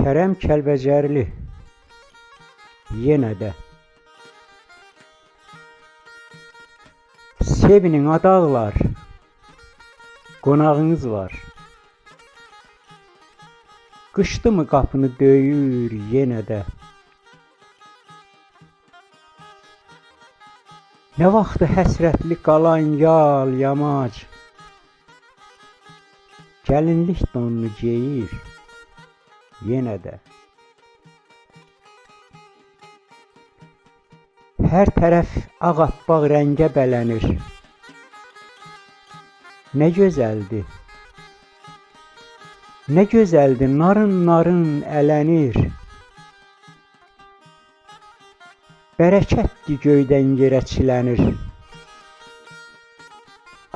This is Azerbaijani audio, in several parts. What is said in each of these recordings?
Kərəm Kəlbəcərli yenə də sevinin adaqlar, qonağınız var. Qışdı mı qapını döyür yenə də. Nə vaxtı həsrətli qalan yal yamac, gəlinlik donunu geyir yenə də. Hər tərəf ağappaq rəngə bələnir. Nə gözəldir, nə gözəldir, narın ələnir. Bərəkətdir göydən yerə çilənir.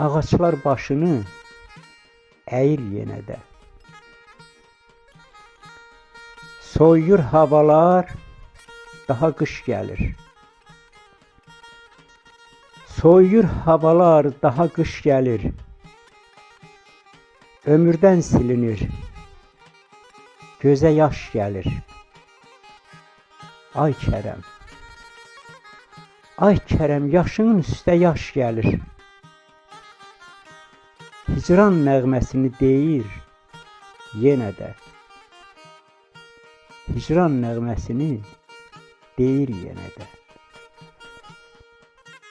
Ağaçlar başını əyir yenə də. Soyuyur havalar, daha qış gəlir. Soyuyur havalar, daha qış gəlir. Ömürdən silinir, gözə yaş gəlir. Ay Kərəm, ay Kərəm, yaşının üstə yaş gəlir. Hicran nəğməsini deyir yenə də. Hicran nəğməsini deyir yenə də.